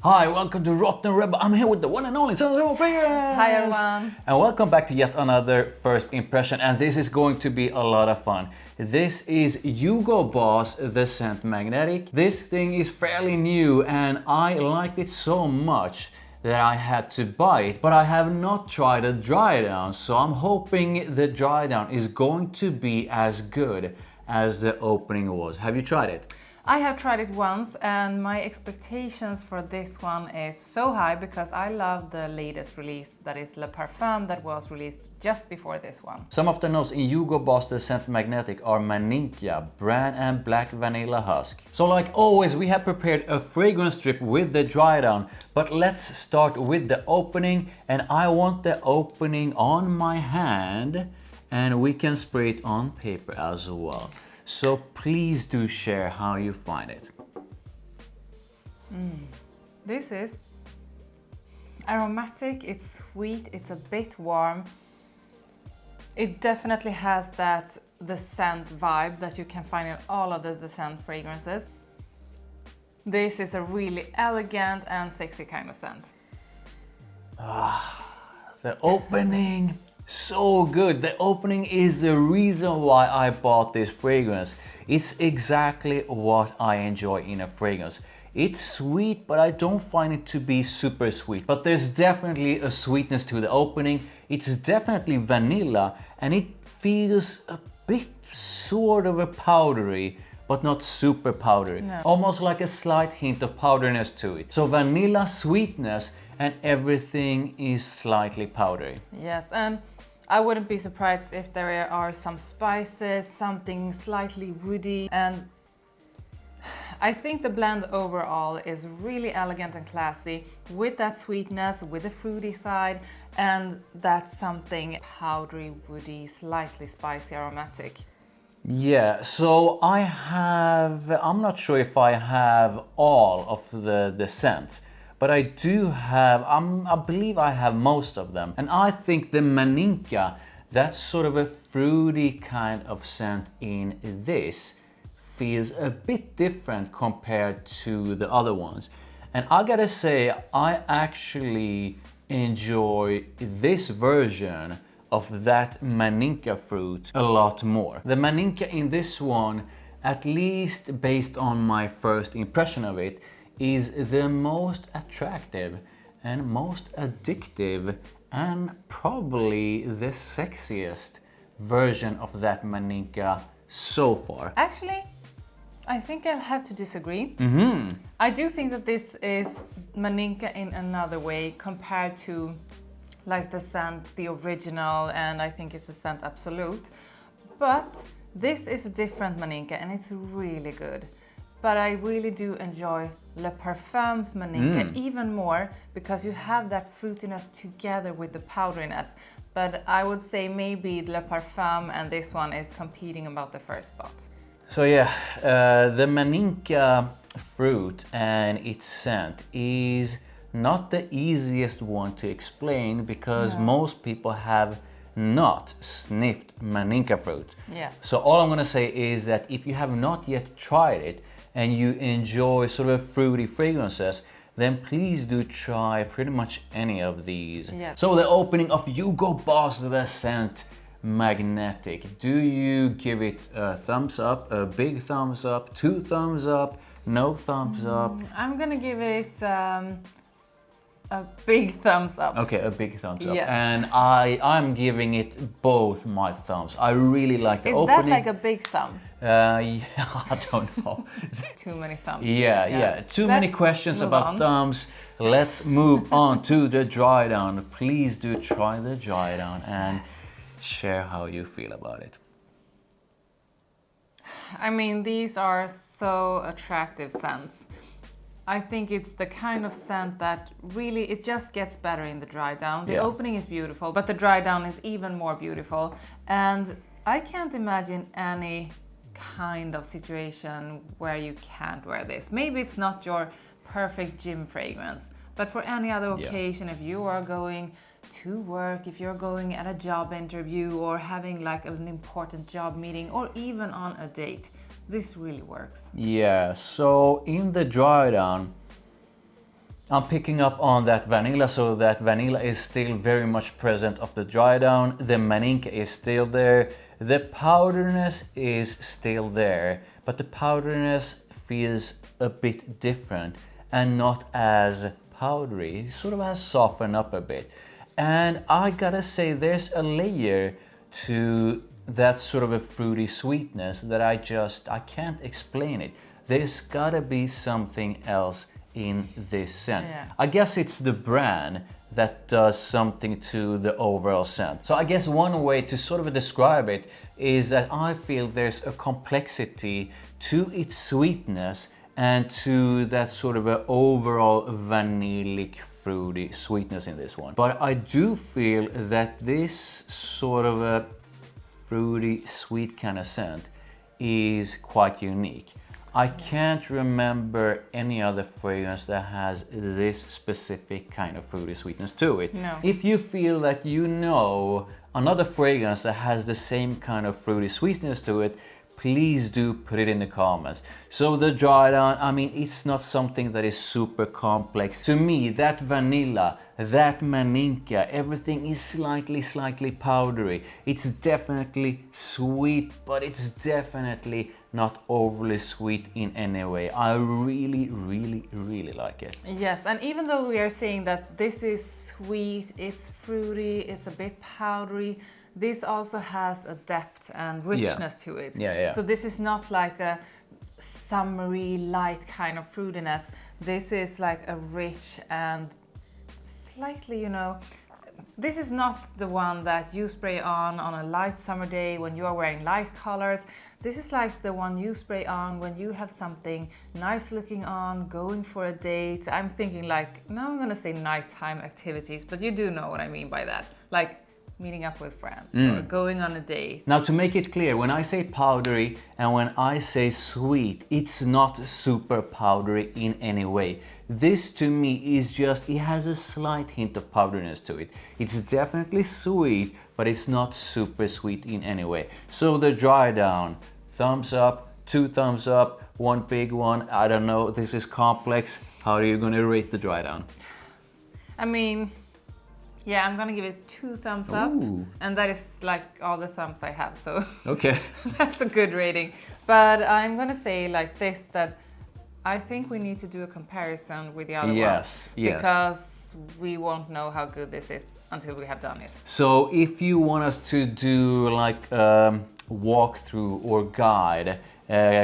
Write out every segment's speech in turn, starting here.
Hi, welcome to Rotten Rebel. I'm here with the one and only Sandra Solomon Fragrance. Hi everyone. And welcome back to yet another first impression. And this is going to be a lot of fun. This is Hugo Boss the Scent Magnetic. This thing is fairly new and I liked it so much that I had to buy it. But I have not tried a dry down, so I'm hoping the dry down is going to be as good as the opening was. Have you tried it? I have tried it once and my expectations for this one is so high because I love the latest release, that is Le Parfum, that was released just before this one. Some of the notes in Hugo Boss the Scent Magnetic are Maninka, bran and black vanilla husk. So like always we have prepared a fragrance strip with the dry down, but let's start with the opening, and I want the opening on my hand and we can spray it on paper as well. So please do share how you find it. This is aromatic, it's sweet, it's a bit warm. It definitely has the scent vibe that you can find in all of the scent fragrances. This is a really elegant and sexy kind of scent. The opening, so good. The opening is the reason why I bought this fragrance. It's exactly what I enjoy in a fragrance. It's sweet, but I don't find it to be super sweet. But there's definitely a sweetness to the opening. It's definitely vanilla and it feels a bit sort of a powdery, but not super powdery. No. Almost like a slight hint of powderiness to it. So vanilla sweetness and everything is slightly powdery. Yes, and I wouldn't be surprised if there are some spices, something slightly woody, and I think the blend overall is really elegant and classy with that sweetness, with the fruity side, and that's something powdery, woody, slightly spicy, aromatic. Yeah, so I'm not sure if I have all of the scents, but I do have, I believe I have most of them. And I think the Maninka, that's sort of a fruity kind of scent in this, feels a bit different compared to the other ones. And I gotta say, I actually enjoy this version of that Maninka fruit a lot more. The Maninka in this one, at least based on my first impression of it, is the most attractive and most addictive and probably the sexiest version of that Maninka so far. Actually, I think I'll have to disagree. I do think that this is Maninka in another way compared to like the scent, the original, and I think it's the scent Absolute. But this is a different Maninka and it's really good. But I really do enjoy Le Parfum's Maninka even more because you have that fruitiness together with the powderiness. But I would say maybe Le Parfum and this one is competing about the first spot. So yeah, the Maninka fruit and its scent is not the easiest one to explain because most people have not sniffed Maninka fruit. Yeah. So all I'm gonna say is that if you have not yet tried it and you enjoy sort of fruity fragrances, then please do try pretty much any of these. Yeah. So the opening of Hugo Boss the Scent Magnetic. Do you give it a thumbs up, a big thumbs up, 2 thumbs up, no thumbs up? I'm gonna give it a big thumbs up. Okay, a big thumbs up. Yeah. And I'm giving it both my thumbs. I really like the Is opening. that like a big thumb? Yeah, I don't know. Too many thumbs. Yeah. Too many Let's questions move about on. thumbs. Let's move on to the dry down. Please do try the dry down and share how you feel about it. I mean, these are so attractive scents. I think it's the kind of scent that really, it just gets better in the dry down. The opening is beautiful, but the dry down is even more beautiful. And I can't imagine any kind of situation where you can't wear this. Maybe it's not your perfect gym fragrance, but for any other occasion, if you are going to work, if you're going at a job interview or having like an important job meeting or even on a date, this really works. Yeah, so in the dry down, I'm picking up on that vanilla, so that vanilla is still very much present of the dry down. The maninka is still there. The powderiness is still there, but the powderiness feels a bit different and not as powdery. It sort of has softened up a bit. And I gotta say, there's a layer to that sort of a fruity sweetness that I can't explain it. There's gotta be something else in this scent. Yeah. I guess it's the brand that does something to the overall scent. So I guess one way to sort of describe it is that I feel there's a complexity to its sweetness and to that sort of a overall vanillic fruity sweetness in this one. But I do feel that this sort of a fruity sweet kind of scent is quite unique. I can't remember any other fragrance that has this specific kind of fruity sweetness to it. No. If you feel that you know another fragrance that has the same kind of fruity sweetness to it, please do put it in the comments. So the dry down, I mean, it's not something that is super complex. To me, that vanilla, that maninka, everything is slightly powdery. It's definitely sweet, but it's definitely not overly sweet in any way. I really like it. Yes, and even though we are saying that this is sweet, it's fruity, it's a bit powdery, this also has a depth and richness to it. Yeah. So this is not like a summery, light kind of fruitiness. This is like a rich and slightly, this is not the one that you spray on a light summer day when you are wearing light colors. This is like the one you spray on when you have something nice looking on, going for a date. I'm thinking like, now I'm gonna say nighttime activities, but you do know what I mean by that. Like meeting up with friends or going on a date. Now, to make it clear, when I say powdery and when I say sweet, it's not super powdery in any way. This to me is just, it has a slight hint of powderiness to it. It's definitely sweet, but it's not super sweet in any way. So the dry down, thumbs up, 2 thumbs up, 1 big one. I don't know, this is complex. How are you gonna rate the dry down? I mean, yeah, I'm gonna give it 2 thumbs up. Ooh. And that is like all the thumbs I have, so Okay. that's a good rating. But I'm gonna say like this, that I think we need to do a comparison with the other ones. Yes. Because we won't know how good this is until we have done it. So if you want us to do like walkthrough or guide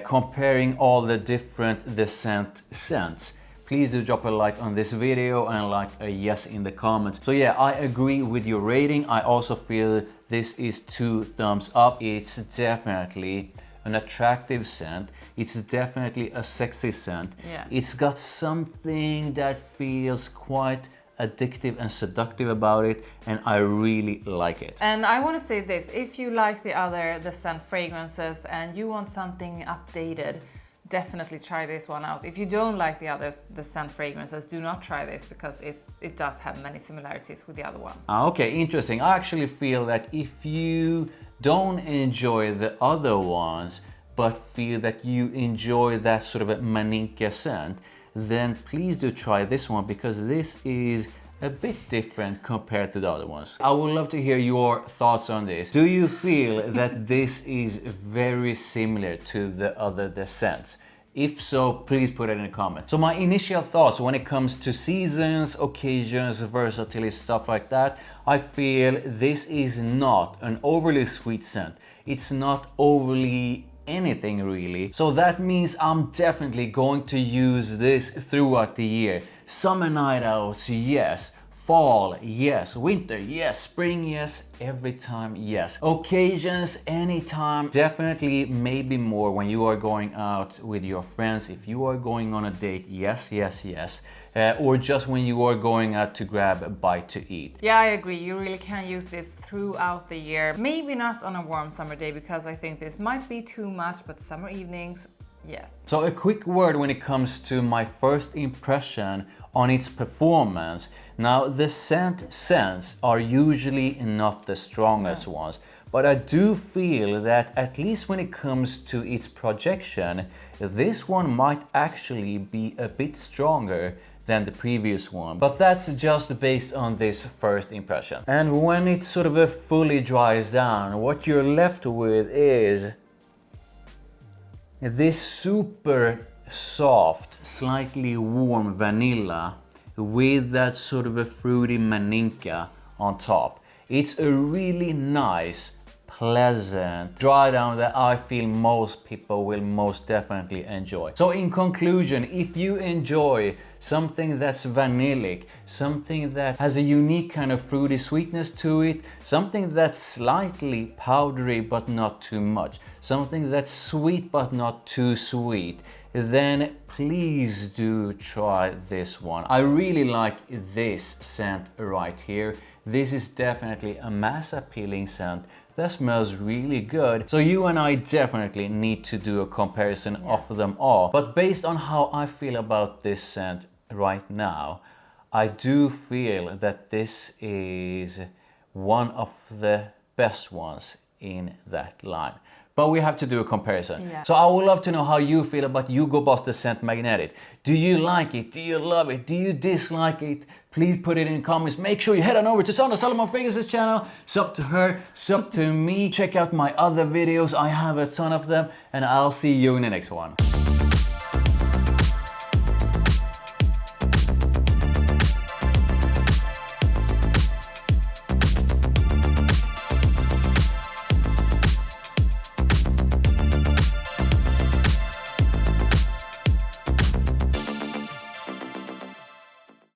comparing all the different scents, please do drop a like on this video and like a yes in the comments. So yeah, I agree with your rating. I also feel this is 2 thumbs up. It's definitely an attractive scent. It's definitely a sexy scent. Yeah. It's got something that feels quite addictive and seductive about it, and I really like it. And I want to say this, if you like the scent fragrances and you want something updated, definitely try this one out. If you don't like the scent fragrances, do not try this because it does have many similarities with the other ones. Okay, interesting. I actually feel that if you don't enjoy the other ones, but feel that you enjoy that sort of a maninka scent, then please do try this one because this is a bit different compared to the other ones. I would love to hear your thoughts on this. Do you feel that this is very similar to the scents? If so, please put it in the comments. So my initial thoughts when it comes to seasons, occasions, versatility, stuff like that, I feel this is not an overly sweet scent. It's not overly anything really. So that means I'm definitely going to use this throughout the year. Summer night outs, yes. Fall, yes. Winter, yes. Spring, yes. Every time, yes. Occasions, anytime. Definitely, maybe more when you are going out with your friends. If you are going on a date, yes. Or just when you are going out to grab a bite to eat. Yeah, I agree. You really can use this throughout the year. Maybe not on a warm summer day because I think this might be too much, but summer evenings, yes. So a quick word when it comes to my first impression on its performance. Now the scents are usually not the strongest ones, but I do feel that at least when it comes to its projection, this one might actually be a bit stronger than the previous one. But that's just based on this first impression. And when it sort of fully dries down, what you're left with is this super soft, slightly warm vanilla with that sort of a fruity maninka on top. It's a really nice, pleasant dry down that I feel most people will most definitely enjoy. So in conclusion, if you enjoy something that's vanillic, something that has a unique kind of fruity sweetness to it, something that's slightly powdery but not too much, something that's sweet but not too sweet, then please do try this one. I really like this scent right here. This is definitely a mass appealing scent that smells really good. So you and I definitely need to do a comparison of them all. But based on how I feel about this scent right now, I do feel that this is one of the best ones in that line. But we have to do a comparison. Yeah. So I would love to know how you feel about Hugo Boss the Scent Magnetic. Do you like it? Do you love it? Do you dislike it? Please put it in the comments. Make sure you head on over to Sandra Solomon Fragrance's channel. Sub to her, sub to me. Check out my other videos. I have a ton of them. And I'll see you in the next one.